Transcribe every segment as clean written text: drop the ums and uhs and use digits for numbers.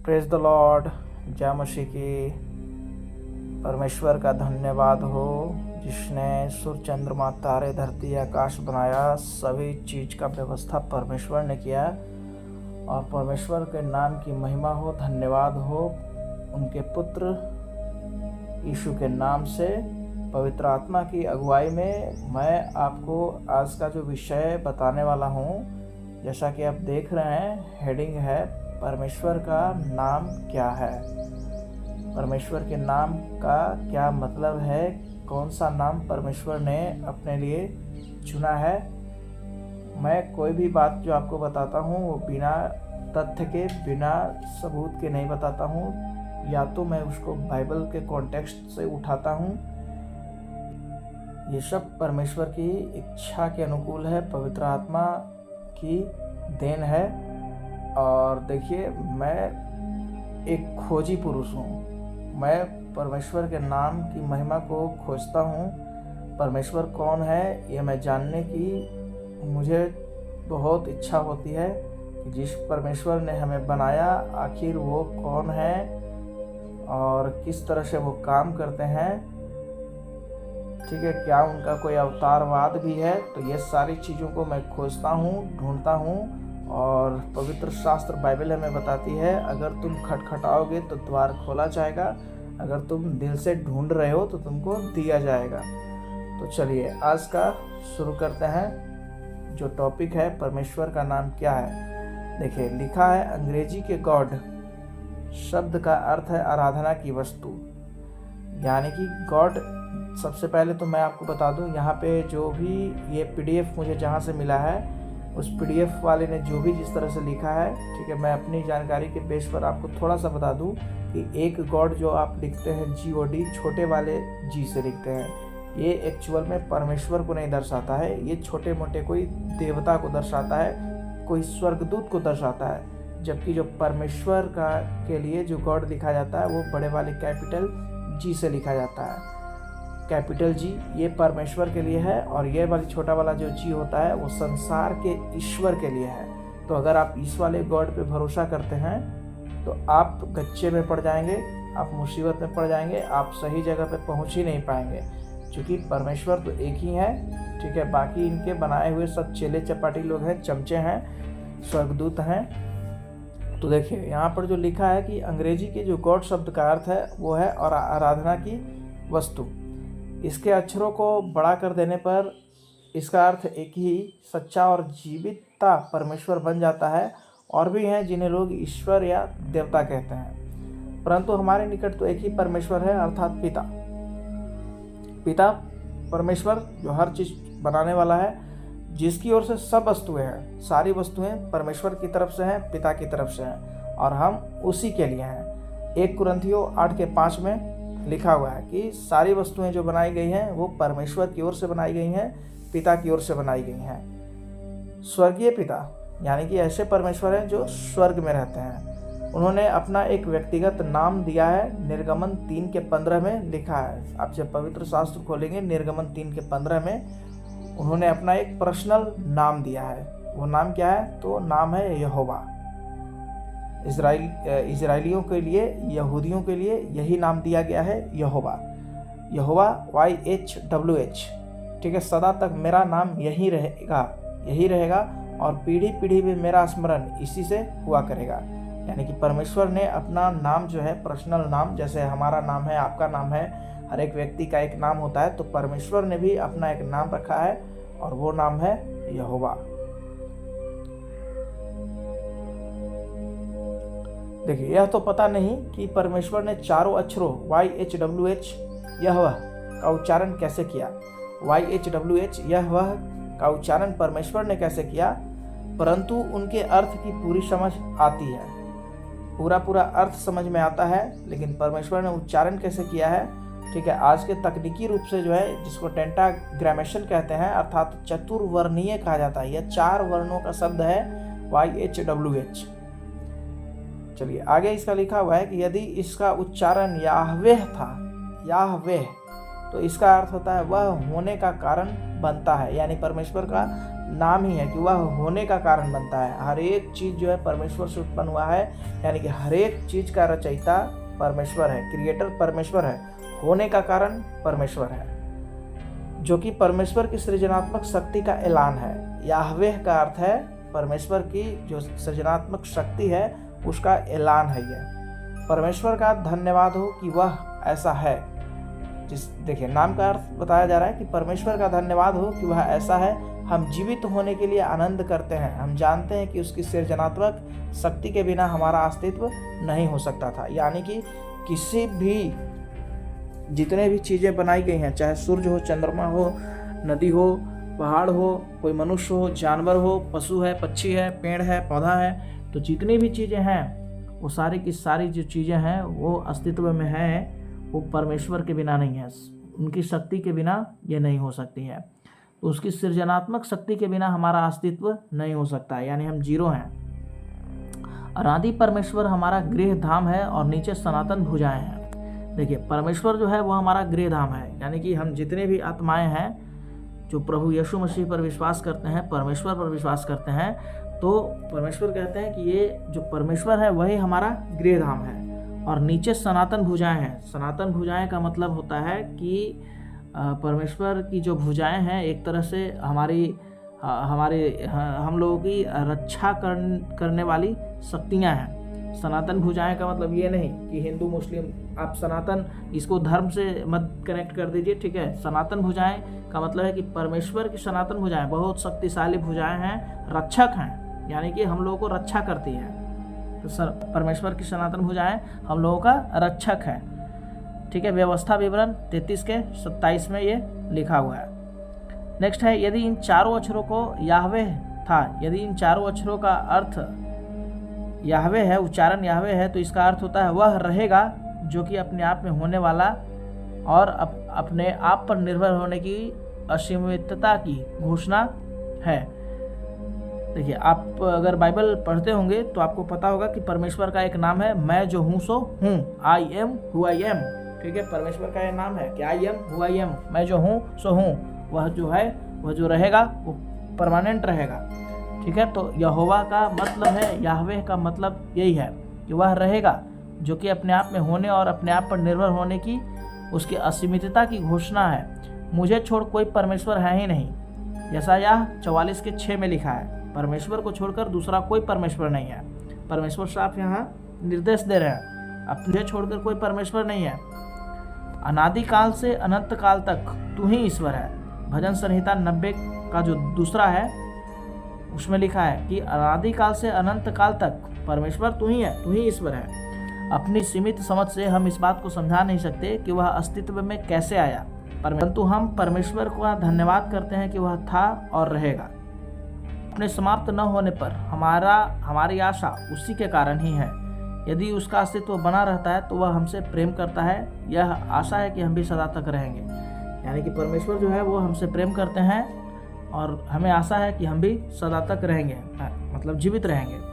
Praise the Lord. जय मसीह की। परमेश्वर का धन्यवाद हो जिसने सूर्य चंद्रमा तारे धरती आकाश बनाया। सभी चीज़ का व्यवस्था परमेश्वर ने किया और परमेश्वर के नाम की महिमा हो, धन्यवाद हो उनके पुत्र यीशु के नाम से। पवित्र आत्मा की अगुवाई में मैं आपको आज का जो विषय बताने वाला हूँ, जैसा कि आप देख रहे हैं, हेडिंग है परमेश्वर का नाम क्या है। परमेश्वर के नाम का क्या मतलब है, कौन सा नाम परमेश्वर ने अपने लिए चुना है। मैं कोई भी बात जो आपको बताता हूँ वो बिना तथ्य के, बिना सबूत के नहीं बताता हूँ, या तो मैं उसको बाइबल के कॉन्टेक्स्ट से उठाता हूँ। ये सब परमेश्वर की इच्छा के अनुकूल है, पवित्र आत्मा की देन है। और देखिए, मैं एक खोजी पुरुष हूँ। मैं परमेश्वर के नाम की महिमा को खोजता हूँ। परमेश्वर कौन है ये मैं जानने की मुझे बहुत इच्छा होती है कि जिस परमेश्वर ने हमें बनाया आखिर वो कौन है और किस तरह से वो काम करते हैं। ठीक है, क्या उनका कोई अवतारवाद भी है। तो ये सारी चीज़ों को मैं खोजता हूँ, ढूंढता हूँ। और पवित्र शास्त्र बाइबल हमें बताती है, अगर तुम खटखटाओगे तो द्वार खोला जाएगा, अगर तुम दिल से ढूंढ रहे हो तो तुमको दिया जाएगा। तो चलिए आज का शुरू करते हैं। जो टॉपिक है परमेश्वर का नाम क्या है। देखिए, लिखा है अंग्रेजी के गॉड शब्द का अर्थ है आराधना की वस्तु, यानी कि गॉड। सबसे पहले तो मैं आपको बता दूं, यहाँ पे जो भी ये पीडीएफ मुझे जहाँ से मिला है, उस पीडीएफ वाले ने जो भी जिस तरह से लिखा है, ठीक है, मैं अपनी जानकारी के बेस पर आपको थोड़ा सा बता दूं कि एक गॉड जो आप लिखते हैं GOD, छोटे वाले जी से लिखते हैं, ये एक्चुअल में परमेश्वर को नहीं दर्शाता है। ये छोटे मोटे कोई देवता को दर्शाता है, कोई स्वर्गदूत को दर्शाता है। जबकि जो परमेश्वर का के लिए जो गॉड लिखा जाता है वो बड़े वाले कैपिटल जी से लिखा जाता है। कैपिटल जी ये परमेश्वर के लिए है और ये वाली छोटा वाला जो जी होता है वो संसार के ईश्वर के लिए है। तो अगर आप इस वाले गॉड पे भरोसा करते हैं तो आप गच्चे में पड़ जाएंगे, आप मुसीबत में पड़ जाएंगे, आप सही जगह पे पहुंच ही नहीं पाएंगे। क्योंकि परमेश्वर तो एक ही है, ठीक है। बाकी इनके बनाए हुए सब चेले चपाटी लोग हैं, चमचे हैं, स्वर्गदूत हैं। तो देखिए यहाँ पर जो लिखा है कि अंग्रेजी के जो गॉड शब्द का अर्थ है वो है और आराधना की वस्तु। इसके अक्षरों को बड़ा कर देने पर इसका अर्थ एक ही सच्चा और जीविता परमेश्वर बन जाता है। और भी हैं जिन्हें लोग ईश्वर या देवता कहते हैं, परंतु हमारे निकट तो एक ही परमेश्वर है, अर्थात पिता। पिता परमेश्वर जो हर चीज़ बनाने वाला है, जिसकी ओर से सब वस्तुएं हैं, सारी वस्तुएं परमेश्वर की तरफ से हैं, पिता की तरफ से हैं और हम उसी के लिए हैं। 1 कुरिन्थियों 8:5 में लिखा हुआ है कि सारी वस्तुएं जो बनाई गई हैं वो परमेश्वर की ओर से बनाई गई हैं, पिता की ओर से बनाई गई हैं। स्वर्गीय पिता यानी कि ऐसे परमेश्वर हैं जो स्वर्ग में रहते हैं। उन्होंने अपना एक व्यक्तिगत नाम दिया है। निर्गमन 3:15 में लिखा है। आप जब पवित्र शास्त्र खोलेंगे, निर्गमन 3:15 में उन्होंने अपना एक पर्सनल नाम दिया है। वो नाम क्या है? तो नाम है यहोवा। इजराइलियों के लिए, यहूदियों के लिए यही नाम दिया गया है, यहोवा। यहोवा YHWH, ठीक है। सदा तक मेरा नाम यही रहेगा और पीढ़ी पीढ़ी में मेरा स्मरण इसी से हुआ करेगा। यानी कि परमेश्वर ने अपना नाम जो है, पर्सनल नाम, जैसे हमारा नाम है, आपका नाम है, हर एक व्यक्ति का एक नाम होता है, तो परमेश्वर ने भी अपना एक नाम रखा है और वो नाम है यहोवा। देखिए, यह तो पता नहीं कि परमेश्वर ने चारों अक्षरों YHWH यहोवा का उच्चारण कैसे किया। YHWH यहोवा का उच्चारण परमेश्वर ने कैसे किया, परंतु उनके अर्थ की पूरी समझ आती है, पूरा अर्थ समझ में आता है। लेकिन परमेश्वर ने उच्चारण कैसे किया है, ठीक है। आज के तकनीकी रूप से जो है, जिसको टेंटाग्रामेशन कहते हैं, अर्थात चतुर्वर्णीय कहा जाता है। यह 4 वर्णों का शब्द है YHWH। चलिए आगे इसका लिखा हुआ है कि यदि इसका उच्चारण याहवेह था, याहवेह, तो इसका अर्थ होता है वह होने का कारण बनता है। यानी परमेश्वर का नाम ही है कि वह होने का कारण बनता है। हर एक चीज़ जो है परमेश्वर से उत्पन्न हुआ है, यानी कि हर एक चीज़ का रचयिता परमेश्वर है, क्रिएटर परमेश्वर है, होने का कारण परमेश्वर है, जो कि परमेश्वर की सृजनात्मक शक्ति का ऐलान है। याहवेह का अर्थ है परमेश्वर की जो सृजनात्मक शक्ति है उसका ऐलान है। यह परमेश्वर का धन्यवाद हो कि वह ऐसा है। देखिए, नाम का अर्थ बताया जा रहा है कि परमेश्वर का धन्यवाद हो कि वह ऐसा है। हम जीवित होने के लिए आनंद करते हैं। हम जानते हैं कि उसकी सृजनात्मक शक्ति के बिना हमारा अस्तित्व नहीं हो सकता था। यानी कि किसी भी जितने भी चीज़ें बनाई गई हैं, चाहे सूर्य हो, चंद्रमा हो, नदी हो, पहाड़ हो, कोई मनुष्य हो, जानवर हो, पशु है, पक्षी है, पेड़ है, पौधा है, तो जितनी भी चीज़ें हैं वो सारी की सारी जो चीज़ें हैं वो अस्तित्व में हैं, वो परमेश्वर के बिना नहीं है। उनकी शक्ति के बिना ये नहीं हो सकती है। तो उसकी सृजनात्मक शक्ति के बिना हमारा अस्तित्व नहीं हो सकता है, यानी हम जीरो हैं। अनादि परमेश्वर हमारा गृह धाम है और नीचे सनातन भुजाएं हैं। देखिए, परमेश्वर जो है वो हमारा गृह धाम है, यानी कि हम जितने भी आत्माएं हैं जो प्रभु यीशु मसीह पर विश्वास करते हैं, परमेश्वर पर विश्वास करते हैं, तो परमेश्वर कहते हैं कि ये जो परमेश्वर है वही हमारा गृह धाम है। और नीचे सनातन भुजाएं हैं। सनातन भुजाएं का मतलब होता है कि परमेश्वर की जो भुजाएं हैं एक तरह से हम लोगों की रक्षा करने वाली शक्तियां हैं। सनातन भुजाएं का मतलब ये नहीं कि हिंदू मुस्लिम, आप सनातन इसको धर्म से मत कनेक्ट कर दीजिए, ठीक है। सनातन भुजाएं का मतलब है कि परमेश्वर की सनातन भुजाएं बहुत शक्तिशाली भुजाएं हैं, रक्षक हैं, यानी कि हम लोगों को रक्षा करती है। तो परमेश्वर की सनातन भुजाएं हम लोगों का रक्षक है, ठीक है। व्यवस्था विवरण 33 के 27 में ये लिखा हुआ है। नेक्स्ट है, यदि इन चारों अक्षरों को याहवेह था, यदि इन चारों अक्षरों का अर्थ याहवेह है, उच्चारण याहवेह है, तो इसका अर्थ होता है वह रहेगा, जो कि अपने आप में होने वाला और अपने आप पर निर्भर होने की असीमितता की घोषणा है। देखिए, आप अगर बाइबल पढ़ते होंगे तो आपको पता होगा कि परमेश्वर का एक नाम है, मैं जो हूँ सो हूँ, I am who I am, ठीक है। परमेश्वर का यह नाम है कि I am who I am, मैं जो हूँ सो हूँ। वह जो है वह जो रहेगा वो परमानेंट रहेगा, ठीक है। तो यहोवा का मतलब है, याहवेह का मतलब यही है कि वह रहेगा, जो कि अपने आप में होने और अपने आप पर निर्भर होने की उसकी असीमितता की घोषणा है। मुझे छोड़ कोई परमेश्वर है ही नहीं। यशायाह 44 के 6 में लिखा है, परमेश्वर को छोड़कर दूसरा कोई परमेश्वर नहीं है। परमेश्वर साफ यहाँ निर्देश दे रहे हैं, अब तुझे छोड़कर कोई परमेश्वर नहीं है। अनादि काल से अनंत काल तक तू ही ईश्वर है। भजन संहिता 90 का जो दूसरा है उसमें लिखा है कि अनादि काल से अनंत काल तक परमेश्वर तू ही है, तू ही ईश्वर है। अपनी सीमित समझ से हम इस बात को समझा नहीं सकते कि वह अस्तित्व में कैसे आया, परंतु हम परमेश्वर का धन्यवाद करते हैं कि वह था और रहेगा। अपने समाप्त न होने पर हमारी आशा उसी के कारण ही है। यदि उसका अस्तित्व बना रहता है तो वह हमसे प्रेम करता है। यह आशा है कि हम भी सदा तक रहेंगे, यानी कि परमेश्वर जो है वो हमसे प्रेम करते हैं और हमें आशा है कि हम भी सदा तक रहेंगे, मतलब जीवित रहेंगे।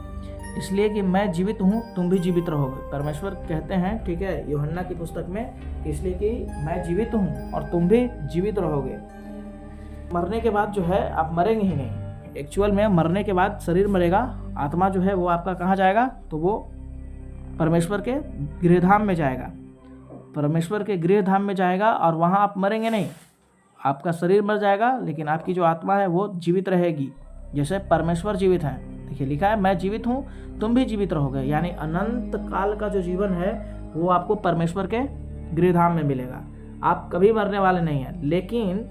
इसलिए कि मैं जीवित हूँ, तुम भी जीवित रहोगे। परमेश्वर कहते हैं, ठीक है, यूहन्ना की पुस्तक में, इसलिए कि मैं जीवित हूँ और तुम भी जीवित रहोगे। मरने के बाद जो है आप मरेंगे ही नहीं। एक्चुअल में मरने के बाद शरीर मरेगा, आत्मा जो है वो आपका कहाँ जाएगा, तो वो परमेश्वर के गृहधाम में जाएगा। परमेश्वर के गृहधाम में जाएगा और वहाँ आप मरेंगे नहीं। आपका शरीर मर जाएगा लेकिन आपकी जो आत्मा है वो जीवित रहेगी, जैसे परमेश्वर जीवित हैं। देखिए, लिखा है मैं जीवित हूँ, तुम भी जीवित रहोगे, यानी अनंत काल का जो जीवन है वो आपको परमेश्वर के गृहधाम में मिलेगा। आप कभी मरने वाले नहीं हैं। लेकिन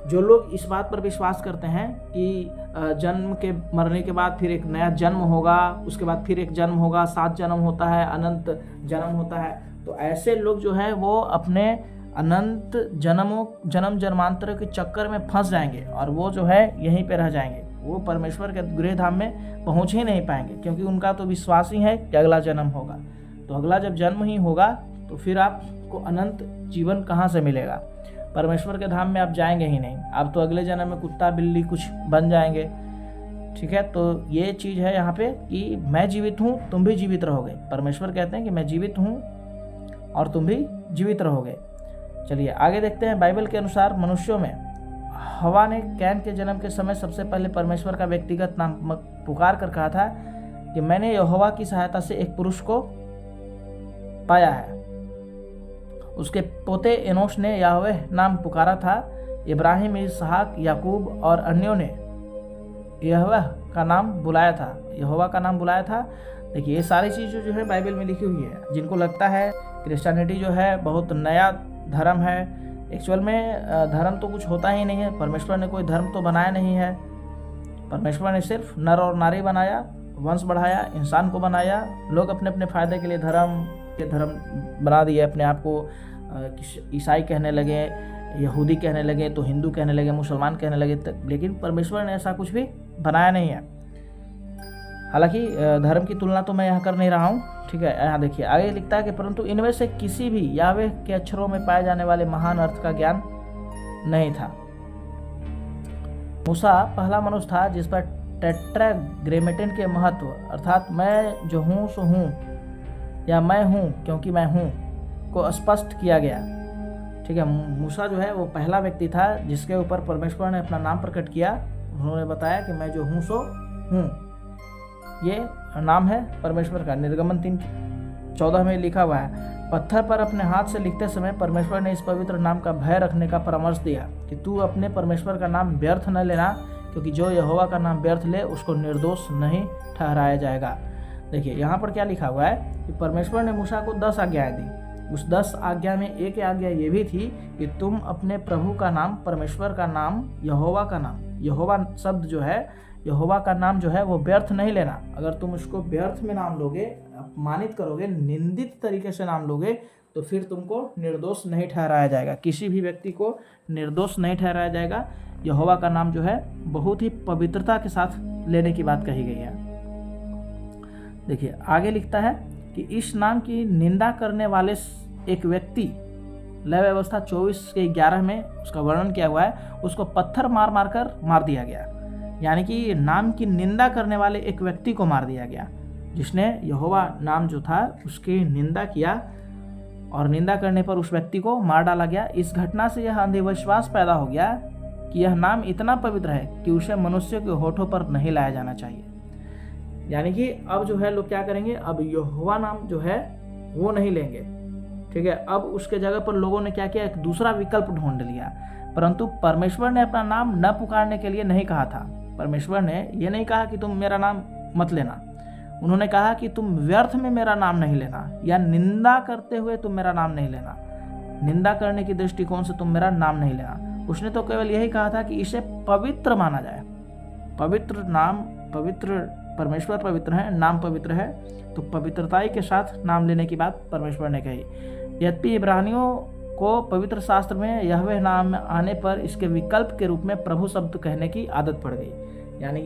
जो लोग इस बात पर विश्वास करते हैं कि जन्म के मरने के बाद फिर एक नया जन्म होगा, उसके बाद फिर एक जन्म होगा, 7 जन्म होता है, अनंत जन्म होता है, तो ऐसे लोग जो है वो अपने अनंत जन्म जन्मांतर के चक्कर में फंस जाएंगे और वो जो है यहीं पे रह जाएंगे। वो परमेश्वर के गृह धाम में पहुंच ही नहीं पाएंगे, क्योंकि उनका तो विश्वास ही है कि अगला जन्म होगा। तो अगला जब जन्म ही होगा तो फिर आपको अनंत जीवन कहाँ से मिलेगा। परमेश्वर के धाम में आप जाएंगे ही नहीं, आप तो अगले जन्म में कुत्ता बिल्ली कुछ बन जाएंगे, ठीक है। तो ये चीज़ है यहाँ पे कि मैं जीवित हूँ, तुम भी जीवित रहोगे। परमेश्वर कहते हैं कि मैं जीवित हूँ और तुम भी जीवित रहोगे। चलिए आगे देखते हैं। बाइबल के अनुसार मनुष्यों में हवा ने कैन के जन्म के समय सबसे पहले परमेश्वर का व्यक्तिगत नाम पुकार कर कहा था कि मैंने यहोवा की सहायता से एक पुरुष को पाया है। उसके पोते एनोश ने याहवेह नाम पुकारा था। इब्राहिम, इसहाक, याकूब और अन्यों ने यहोवा का नाम बुलाया था। देखिए ये सारी चीज़ें जो है बाइबल में लिखी हुई है। जिनको लगता है क्रिश्चियनिटी जो है बहुत नया धर्म है, एक्चुअल में धर्म तो कुछ होता ही नहीं है। परमेश्वर ने कोई धर्म तो बनाया नहीं है। परमेश्वर ने सिर्फ नर और नारी बनाया, वंश बढ़ाया, इंसान को बनाया। लोग अपने अपने फ़ायदे के लिए धर्म बना दिए अपने आप को। ईसाई कहने लगे, यहूदी कहने लगे, तो हिंदू कहने लगे, मुसलमान कहने लगे, लेकिन परमेश्वर ने ऐसा कुछ भी बनाया नहीं है। हालांकि धर्म की तुलना तो मैं यहाँ कर नहीं रहा हूँ, ठीक है। यहाँ देखिए आगे लिखता है कि परंतु इनमें से किसी भी याहवेह के अक्षरों में पाए जाने वाले महान अर्थ का ज्ञान नहीं था। मूसा पहला मनुष्य था जिस पर टेट्राग्रामेटन के महत्व अर्थात मैं जो हूँ सो हूँ या मैं हूँ क्योंकि मैं हूँ को स्पष्ट किया गया, ठीक है। मूसा जो है वो पहला व्यक्ति था जिसके ऊपर परमेश्वर ने अपना नाम प्रकट किया। उन्होंने बताया कि मैं जो हूँ सो हूँ, ये नाम है परमेश्वर का। निर्गमन 3:14 में लिखा हुआ है, पत्थर पर अपने हाथ से लिखते समय परमेश्वर ने इस पवित्र नाम का भय रखने का परामर्श दिया कि तू अपने परमेश्वर का नाम व्यर्थ न लेना, क्योंकि जो यहोवा का नाम व्यर्थ ले उसको निर्दोष नहीं ठहराया जाएगा। देखिए यहाँ पर क्या लिखा हुआ है कि परमेश्वर ने मूसा को 10 आज्ञाएं दी। उस 10 आज्ञा में एक आज्ञा ये भी थी कि तुम अपने प्रभु का नाम, परमेश्वर का नाम, यहोवा का नाम, यहोवा शब्द जो है, यहोवा का नाम जो है वो व्यर्थ नहीं लेना। अगर तुम उसको व्यर्थ में नाम लोगे, अपमानित करोगे, निंदित तरीके से नाम लोगे, तो फिर तुमको निर्दोष नहीं ठहराया जाएगा। किसी भी व्यक्ति को निर्दोष नहीं ठहराया जाएगा। यहोवा का नाम जो है बहुत ही पवित्रता के साथ लेने की बात कही गई है। देखिए आगे लिखता है कि इस नाम की निंदा करने वाले एक व्यक्ति, लय व्यवस्था 24:11 में उसका वर्णन किया हुआ है, उसको पत्थर मार कर मार दिया गया। यानी कि नाम की निंदा करने वाले एक व्यक्ति को मार दिया गया, जिसने यहोवा नाम जो था उसकी निंदा किया और निंदा करने पर उस व्यक्ति को मार डाला गया। इस घटना से यह अंधविश्वास पैदा हो गया कि यह नाम इतना पवित्र है कि उसे मनुष्य के होठों पर नहीं लाया जाना चाहिए। यानी कि अब जो है लोग क्या करेंगे, अब यहोवा नाम जो है वो नहीं लेंगे, ठीक है। अब उसके जगह पर लोगों ने क्या किया, एक दूसरा विकल्प ढूंढ लिया। परंतु परमेश्वर ने अपना नाम न पुकारने के लिए नहीं कहा था। परमेश्वर ने ये नहीं कहा कि तुम मेरा नाम मत लेना। उन्होंने कहा कि तुम व्यर्थ में मेरा नाम नहीं लेना, या निंदा करते हुए तुम मेरा नाम नहीं लेना। निंदा करने की दृष्टिकोण से तुम मेरा नाम नहीं लेना। उसने तो केवल यही कहा था कि इसे पवित्र माना जाए। पवित्र नाम, पवित्र परमेश्वर पवित्र है, नाम पवित्र है, तो पवित्रताई के साथ नाम लेने की बात परमेश्वर ने कही। यद्यपि इब्रानियों को पवित्र शास्त्र में यहोवा नाम आने पर इसके विकल्प के रूप में प्रभु शब्द कहने की आदत पड़ गई। यानी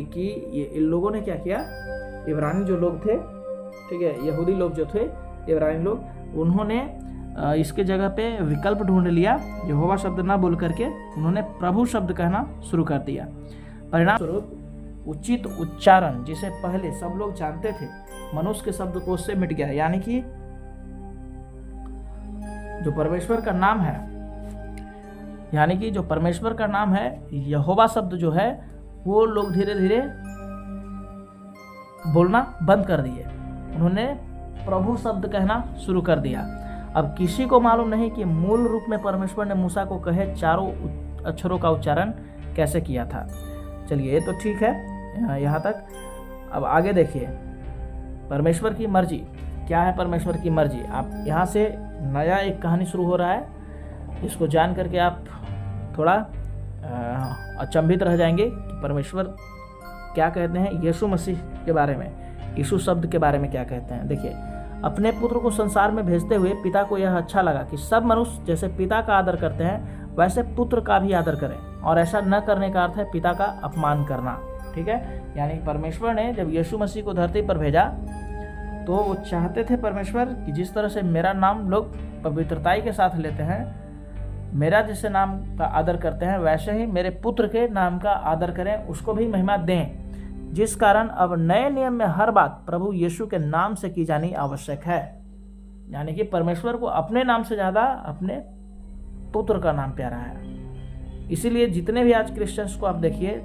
कि इन लोगों ने क्या किया, इब्रानी जो लोग थे, ठीक है, यहूदी लोग जो थे, इब्रानी लोग, उन्होंने इसके जगह पे विकल्प ढूंढ लिया। यहोवा शब्द ना बोल करके उन्होंने प्रभु शब्द कहना शुरू कर दिया। परिणाम स्वरूप उचित उच्चारण, जिसे पहले सब लोग जानते थे, मनुष्य के शब्दकोश से मिट गया। यानी कि जो परमेश्वर का नाम है, यानी कि जो परमेश्वर का नाम है, यहोवा शब्द जो है, वो लोग धीरे धीरे बोलना बंद कर दिए। उन्होंने प्रभु शब्द कहना शुरू कर दिया। अब किसी को मालूम नहीं कि मूल रूप में परमेश्वर ने मूसा को कहे चारों अक्षरों का उच्चारण कैसे किया था। चलिए ये तो ठीक है यहाँ तक। अब आगे देखिए परमेश्वर की मर्जी क्या है। परमेश्वर की मर्जी, आप यहाँ से नया एक कहानी शुरू हो रहा है, इसको जान करके आप थोड़ा अचंभित रह जाएंगे कि परमेश्वर क्या कहते हैं यीशु मसीह के बारे में, यीशु शब्द के बारे में क्या कहते हैं। देखिए, अपने पुत्र को संसार में भेजते हुए पिता को यह अच्छा लगा कि सब मनुष्य जैसे पिता का आदर करते हैं वैसे पुत्र का भी आदर करें, और ऐसा न करने का अर्थ है पिता का अपमान करना, ठीक है। यानी परमेश्वर ने जब यीशु मसीह को धरती पर भेजा तो वो चाहते थे परमेश्वर कि जिस तरह से मेरा नाम लोग पवित्रताई के साथ लेते हैं, मेरा जैसे नाम का आदर करते हैं, वैसे ही मेरे पुत्र के नाम का आदर करें, उसको भी महिमा दें। जिस कारण अब नए नियम में हर बात प्रभु यीशु के नाम से की जानी आवश्यक है। यानी कि परमेश्वर को अपने नाम से ज़्यादा अपने पुत्र का नाम प्यारा है। इसीलिए जितने भी आज क्रिश्चियंस को आप देखिए,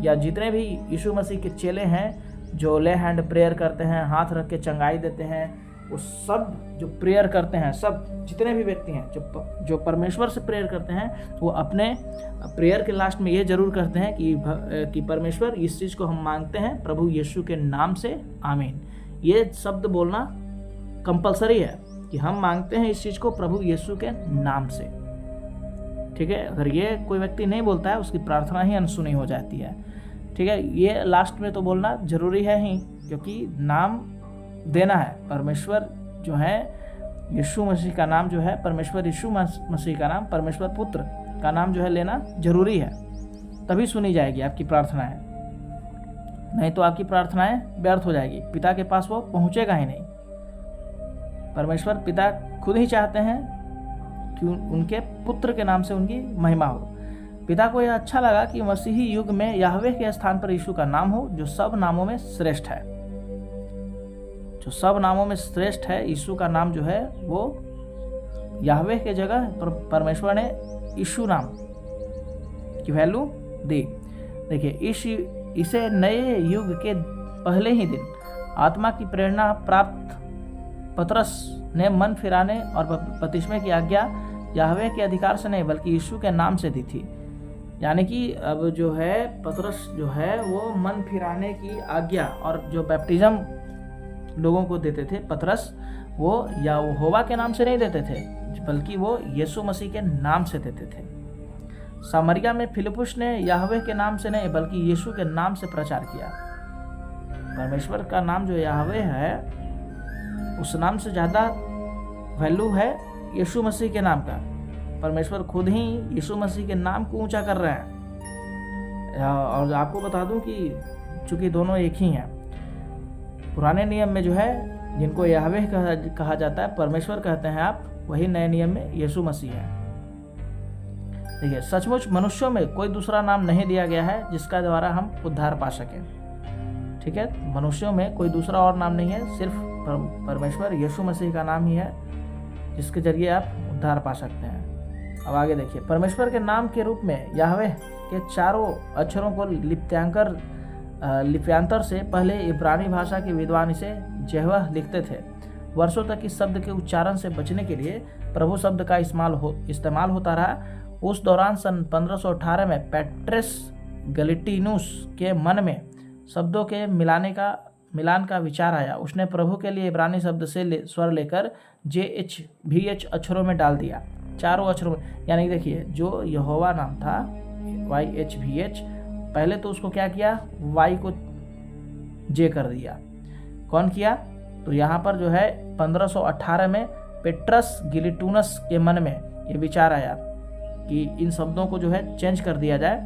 या जितने भी यीशु मसीह के चेले हैं जो ले हैंड प्रेयर करते हैं, हाथ रख के चंगाई देते हैं, वो सब जो प्रेयर करते हैं, सब जितने भी व्यक्ति हैं जो परमेश्वर से प्रेयर करते हैं, वो अपने प्रेयर के लास्ट में ये जरूर करते हैं कि परमेश्वर इस चीज़ को हम मांगते हैं प्रभु यीशु के नाम से, आमीन। ये शब्द बोलना कंपलसरी है कि हम मांगते हैं इस चीज़ को प्रभु यीशु के नाम से, ठीक है। अगर ये कोई व्यक्ति नहीं बोलता है, उसकी प्रार्थना ही अनसुनी हो जाती है, ठीक है। ये लास्ट में तो बोलना जरूरी है ही, क्योंकि नाम देना है। परमेश्वर जो है, यीशु मसीह का नाम जो है, परमेश्वर यीशु मसीह का नाम, परमेश्वर पुत्र का नाम जो है लेना जरूरी है, तभी सुनी जाएगी आपकी प्रार्थनाएं, नहीं तो आपकी प्रार्थनाएं व्यर्थ हो जाएगी, पिता के पास वो पहुंचेगा ही नहीं। परमेश्वर पिता खुद ही चाहते हैं कि उनके पुत्र के नाम से उनकी महिमा हो। पिता को यह अच्छा लगा कि मसीही युग में याहवेह के स्थान पर यीशु का नाम हो, जो सब नामों में श्रेष्ठ है। जो सब नामों में श्रेष्ठ है, यीशु का नाम जो है वो याहवेह के जगह परमेश्वर ने यीशु नाम की वैल्यू दी। देखिए, इसे नए युग के पहले ही दिन आत्मा की प्रेरणा प्राप्त पतरस ने मन फिराने और बपतिस्मे की आज्ञा याहवेह के अधिकार से नहीं बल्कि यीशु के नाम से दी थी। यानी कि अब जो है पतरस जो है वो मन फिराने की आज्ञा, और जो बैप्टिज्म लोगों को देते थे पतरस, वो यहोवा के नाम से नहीं देते थे बल्कि वो यीशु मसीह के नाम से देते थे। सामरिया में फिलिपुस ने याहवेह के नाम से नहीं बल्कि यीशु के नाम से प्रचार किया। परमेश्वर का नाम जो याहवेह है, उस नाम से ज़्यादा वैल्यू है यीशु मसीह के नाम का। परमेश्वर खुद ही यीशु मसीह के नाम को ऊंचा कर रहे हैं। और आपको बता दूं कि चूंकि दोनों एक ही हैं, पुराने नियम में जो है जिनको याहवेह कहा जाता है, परमेश्वर कहते हैं आप, वही नए नियम में यीशु मसीह है। देखिए, सचमुच मनुष्यों में कोई दूसरा नाम नहीं दिया गया है जिसका द्वारा हम उद्धार पा सकें, ठीक है। मनुष्यों में कोई दूसरा और नाम नहीं है, सिर्फ परमेश्वर यीशु मसीह का नाम ही है जिसके जरिए आप उद्धार पा सकते हैं। अब आगे देखिए, परमेश्वर के नाम के रूप में याहवेह के चारों अक्षरों को लिप्यांतर से पहले इब्रानी भाषा के विद्वान इसे यहोवाह लिखते थे। वर्षों तक इस शब्द के उच्चारण से बचने के लिए प्रभु शब्द का इस्तेमाल होता रहा। उस दौरान सन 1518 में पेट्रस गलिटिनुस के मन में शब्दों के मिलान का विचार आया। उसने प्रभु के लिए इब्रानी शब्द से स्वर लेकर JHVH अक्षरों में डाल दिया, चारों अक्षरों में। यानी देखिए, जो यहोवा नाम था YHVH, पहले तो उसको क्या किया, Y को J कर दिया। कौन किया? तो यहाँ पर जो है 1518 में पेट्रस गिलिटूनस के मन में ये विचार आया कि इन शब्दों को जो है चेंज कर दिया जाए।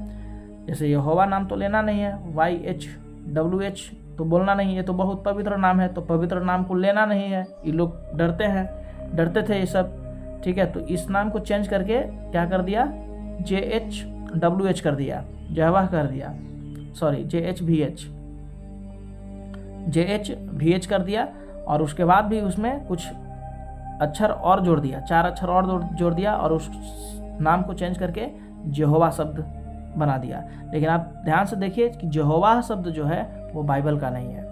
जैसे यहोवा नाम तो लेना नहीं है, YHWH तो बोलना नहीं, ये तो बहुत पवित्र नाम है, तो पवित्र नाम को लेना नहीं है। ये लोग डरते थे ये सब, ठीक है। तो इस नाम को चेंज करके क्या कर दिया, JHWH कर दिया, यहोवा कर दिया, सॉरी JHVH कर दिया। और उसके बाद भी उसमें कुछ अक्षर और जोड़ दिया, 4 अक्षर और जोड़ दिया, और उस नाम को चेंज करके यहोवा शब्द बना दिया। लेकिन आप ध्यान से देखिए कि यहोवा शब्द जो है वो बाइबल का नहीं है।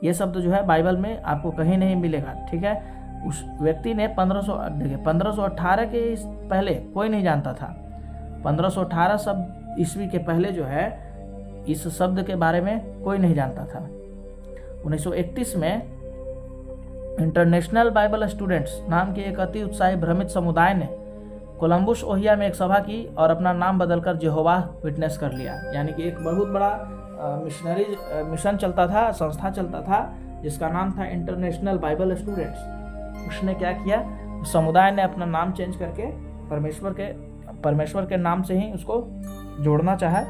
ये शब्द जो है बाइबल में आपको कहीं नहीं मिलेगा, ठीक है। उस व्यक्ति ने 1518 के पहले कोई नहीं जानता था। 1518 शब्द ईस्वी के पहले जो है इस शब्द के बारे में कोई नहीं जानता था। 1931 में इंटरनेशनल बाइबल स्टूडेंट्स नाम के एक अति उत्साही भ्रमित समुदाय ने कोलंबस ओहिया में एक सभा की और अपना नाम बदलकर यहोवा विटनेस कर लिया। यानी कि एक बहुत बड़ा मिशन चलता था, संस्था चलता था, जिसका नाम था इंटरनेशनल बाइबल स्टूडेंट्स। उसने क्या किया, समुदाय ने अपना नाम चेंज करके परमेश्वर के नाम से ही उसको जोड़ना चाहा,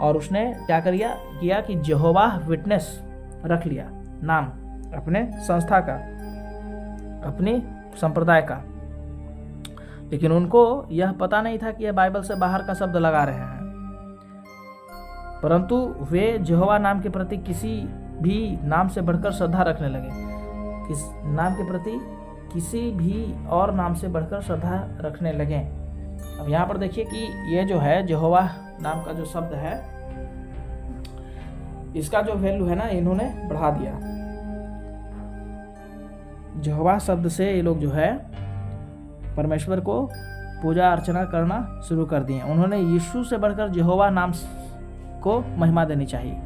और उसने क्या किया कि यहोवा विटनेस रख लिया नाम अपने संस्था का, अपनी संप्रदाय का। लेकिन उनको यह पता नहीं था कि यह बाइबल से बाहर का शब्द लगा रहे हैं, परंतु वे यहोवा नाम के प्रति किसी भी नाम से बढ़कर श्रद्धा रखने लगे। किस नाम के प्रति किसी भी और नाम से बढ़कर श्रद्धा रखने लगे। अब यहाँ पर देखिए कि ये जो है यहोवा नाम का जो शब्द है, इसका जो वैल्यू है ना इन्होंने बढ़ा दिया। यहोवा शब्द से ये लोग जो है परमेश्वर को पूजा अर्चना करना शुरू कर दिए। उन्होंने यीशु से बढ़कर यहोवा नाम को महिमा देनी चाहिए।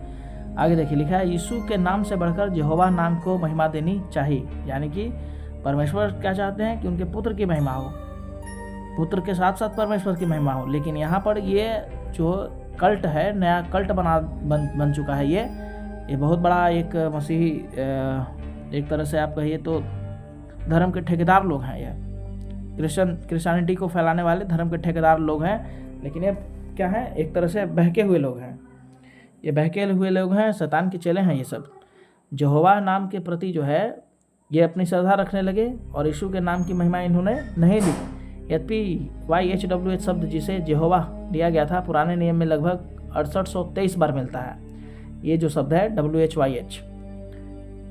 आगे देखिए लिखा है यीशु के नाम से बढ़कर यहोवा नाम को महिमा देनी चाहिए, यानी कि परमेश्वर क्या चाहते हैं कि उनके पुत्र की महिमा हो, पुत्र के साथ साथ परमेश्वर की महिमा हो। लेकिन यहाँ पर ये जो कल्ट है, नया कल्ट बन चुका है, ये बहुत बड़ा एक मसीही एक तरह से आप कहिए तो धर्म के ठेकेदार लोग हैं। ये क्रिश्चियनिटी को फैलाने वाले धर्म के ठेकेदार लोग हैं। लेकिन ये क्या है, एक तरह से बहके हुए लोग हैं। ये बहके हुए लोग हैं, शैतान के चेले हैं ये सब। यहोवा नाम के प्रति जो है ये अपनी श्रद्धा रखने लगे और यीशु के नाम की महिमा इन्होंने नहीं दी। यद्यपि YHWH शब्द जिसे यहोवा लिया गया था पुराने नियम में लगभग 6823 बार मिलता है। ये जो शब्द है WHYH,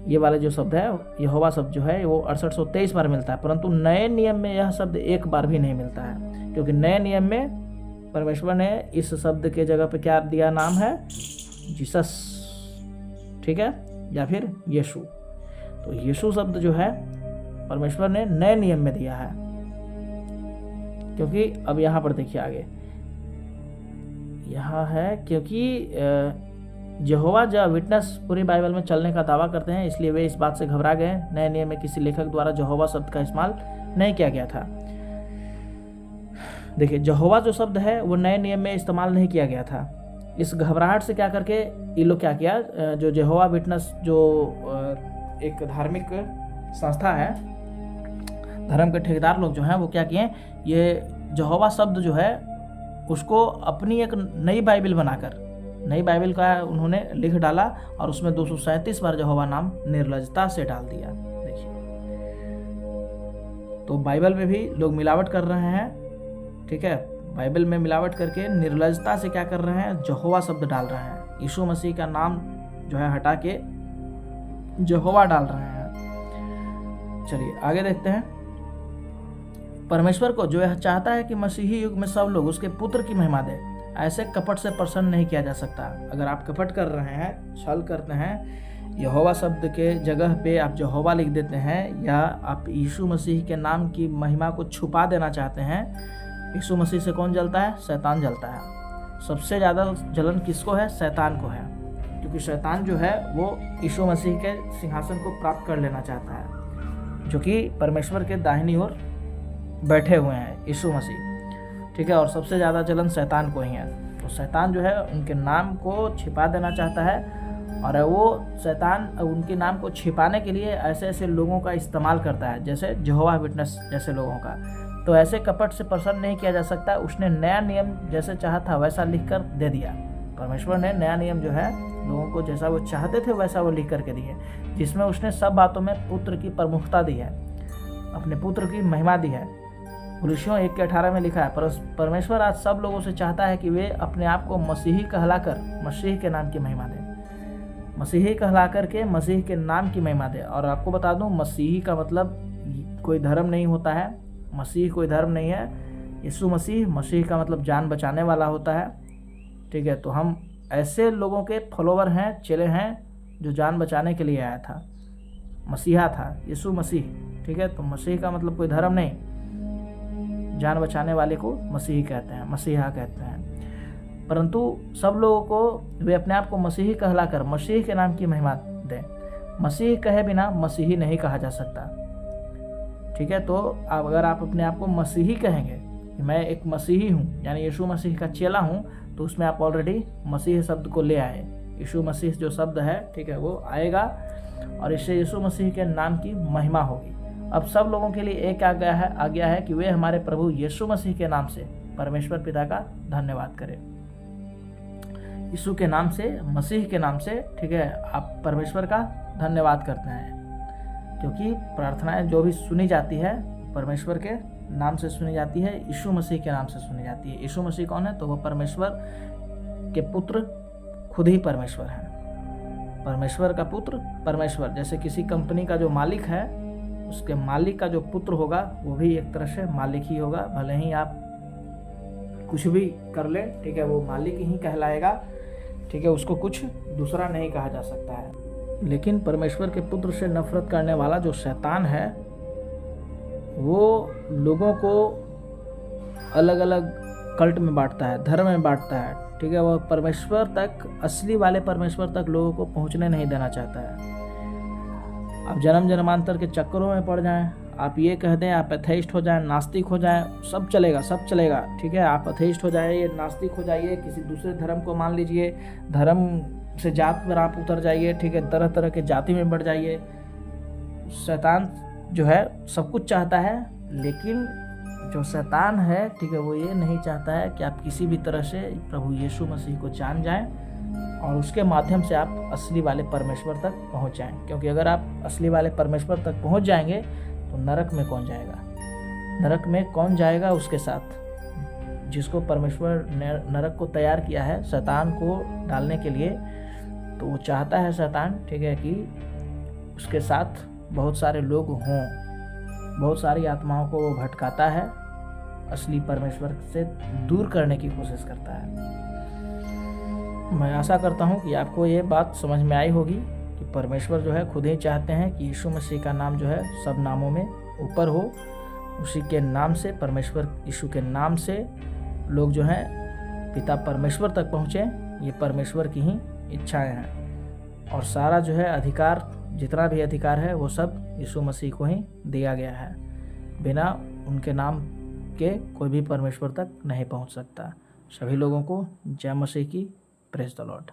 ये वाला जो शब्द है यहोवा शब्द जो है वो 6823 बार मिलता है, परंतु नए नियम में यह शब्द एक बार भी नहीं मिलता है, क्योंकि नए नियम में परमेश्वर ने इस शब्द के जगह पे क्या दिया, नाम है जीसस, ठीक है, या फिर यीशु। तो यीशु शब्द जो है परमेश्वर ने नए नियम में दिया है। क्योंकि अब यहाँ पर देखिए आगे यहाँ है, क्योंकि यहोवा जब विटनेस पूरी बाइबल में चलने का दावा करते हैं, इसलिए वे इस बात से घबरा गए। नए नियम में किसी लेखक द्वारा यहोवा शब्द का इस्तेमाल नहीं किया गया था। देखिए यहोवा जो शब्द है वो नए नियम में इस्तेमाल नहीं किया गया था। इस घबराहट से क्या करके ये लोग क्या किया, जो यहोवा विटनेस जो एक धार्मिक संस्था है, धर्म के ठेकेदार लोग जो हैं वो क्या किए, ये यहोवा शब्द जो है उसको अपनी एक नई बाइबल बनाकर नई बाइबल का उन्होंने लिख डाला और उसमें 237 बार यहोवा नाम निर्लजता से डाल दिया। देखिए तो बाइबल में भी लोग मिलावट कर रहे हैं, ठीक है, बाइबल में मिलावट करके निर्लजता से क्या कर रहे हैं, यहोवा शब्द डाल रहे हैं। यीशु मसीह का नाम जो है हटा के यहोवा डाल रहे हैं। चलिए आगे देखते हैं। परमेश्वर को जो यह चाहता है कि मसीही युग में सब लोग उसके पुत्र की महिमा दें, ऐसे कपट से प्रसन्न नहीं किया जा सकता। अगर आप कपट कर रहे हैं, छल करते हैं, यहोवा शब्द के जगह पे आप यहोवा लिख देते हैं, या आप यीशु मसीह के नाम की महिमा को छुपा देना चाहते हैं, यीशु मसीह से कौन जलता है, शैतान जलता है। सबसे ज़्यादा जलन किसको है, शैतान को है, क्योंकि शैतान जो है वो यीशु मसीह के सिंहासन को प्राप्त कर लेना चाहता है, जो कि परमेश्वर के दाहिनी ओर बैठे हुए हैं यीशु मसीह, ठीक है। और सबसे ज़्यादा जलन शैतान को ही है। तो शैतान जो है उनके नाम को छिपा देना चाहता है, और वो शैतान उनके नाम को छिपाने के लिए ऐसे ऐसे लोगों का इस्तेमाल करता है, जैसे यहोवा विटनेस जैसे लोगों का। तो ऐसे कपट से प्रसन्न नहीं किया जा सकता। उसने नया नियम जैसे चाहा था वैसा लिख कर दे दिया। परमेश्वर ने नया नियम जो है लोगों को जैसा वो चाहते थे वैसा वो लिख करके दिए, जिसमें उसने सब बातों में पुत्र की प्रमुखता दी है, अपने पुत्र की महिमा दी है। कुलुस्सियों 1:18 में लिखा है, परमेश्वर आज सब लोगों से चाहता है कि वे अपने आप को मसीही कहलाकर मसीह के नाम की महिमा दें, मसीही कहलाकर के मसीह के नाम की महिमा दें। और आपको बता दूं, मसीही का मतलब कोई धर्म नहीं होता है, मसीह कोई धर्म नहीं है। यीशु मसीह, मसीह का मतलब जान बचाने वाला होता है, ठीक है। तो हम ऐसे लोगों के फॉलोवर हैं, चेले हैं, जो जान बचाने के लिए आया था, मसीहा था यीशु मसीह, ठीक है। तो मसीह का मतलब कोई धर्म नहीं, जान बचाने वाले को मसीही कहते हैं, मसीहा कहते हैं। परंतु सब लोगों को वे अपने आप को मसीही कहलाकर मसीह के नाम की महिमा दें। मसीह कहे बिना मसीही नहीं कहा जा सकता, ठीक है। तो अगर आप अपने आप को मसीही कहेंगे कि मैं एक मसीही हूँ, यानी यीशु मसीह का चेला हूँ, तो उसमें आप ऑलरेडी मसीह शब्द को ले आए। यीशु मसीह जो शब्द है, ठीक है, वो आएगा और इससे यीशु मसीह के नाम की महिमा होगी। अब सब लोगों के लिए एक आ गया है कि वे हमारे प्रभु यीशु मसीह के नाम से परमेश्वर पिता का धन्यवाद करें। यीशु के नाम से, मसीह के नाम से, ठीक है, आप परमेश्वर का धन्यवाद करते हैं, क्योंकि प्रार्थनाएं जो भी सुनी जाती है परमेश्वर के नाम से सुनी जाती है, यीशु मसीह के नाम से सुनी जाती है। यीशु मसीह कौन है, तो वो परमेश्वर के पुत्र खुद ही परमेश्वर है। परमेश्वर का पुत्र परमेश्वर, जैसे किसी कंपनी का जो मालिक है उसके मालिक का जो पुत्र होगा वो भी एक तरह से मालिक ही होगा, भले ही आप कुछ भी कर ले, ठीक है, वो मालिक ही कहलाएगा, ठीक है, उसको कुछ दूसरा नहीं कहा जा सकता है। लेकिन परमेश्वर के पुत्र से नफरत करने वाला जो शैतान है वो लोगों को अलग अलग कल्ट में बांटता है, धर्म में बांटता है, ठीक है, वह परमेश्वर तक, असली वाले परमेश्वर तक लोगों को पहुंचने नहीं देना चाहता है। आप जन्म जन्मांतर के चक्करों में पड़ जाएं, आप ये कह दें, आप एथेइस्ट हो जाएं, नास्तिक हो जाएं, सब चलेगा, सब चलेगा, ठीक है, आप एथेइस्ट हो जाइए, नास्तिक हो जाइए, किसी दूसरे धर्म को मान लीजिए, धर्म से जात पर आप उतर जाइए, ठीक है, तरह तरह के जाति में बढ़ जाइए। शैतान जो है सब कुछ चाहता है, लेकिन जो शैतान है, ठीक है, वो ये नहीं चाहता है कि आप किसी भी तरह से प्रभु यीशु मसीह को जान जाएं और उसके माध्यम से आप असली वाले परमेश्वर तक पहुंच जाएं। क्योंकि अगर आप असली वाले परमेश्वर तक पहुंच जाएंगे तो नरक में कौन जाएगा? नरक में कौन जाएगा उसके साथ? जिसको परमेश्वर ने नरक को तैयार किया है शैतान को डालने के लिए, तो वो चाहता है शैतान, ठीक है, कि उसके साथ बहुत सारे लोग हों, बहुत सारी आत्माओं को वो भटकाता है, असली परमेश्वर से दूर करने की कोशिश करता है। मैं आशा करता हूँ कि आपको ये बात समझ में आई होगी कि परमेश्वर जो है खुद ही चाहते हैं कि यीशु मसीह का नाम जो है सब नामों में ऊपर हो। उसी के नाम से, परमेश्वर यीशु के नाम से लोग जो हैं पिता परमेश्वर तक पहुँचें। ये परमेश्वर की ही इच्छाएं हैं और सारा जो है अधिकार, जितना भी अधिकार है वो सब यीशु मसीह को ही दिया गया है। बिना उनके नाम के कोई भी परमेश्वर तक नहीं पहुंच सकता। सभी लोगों को जय मसीह की। Praise the Lord.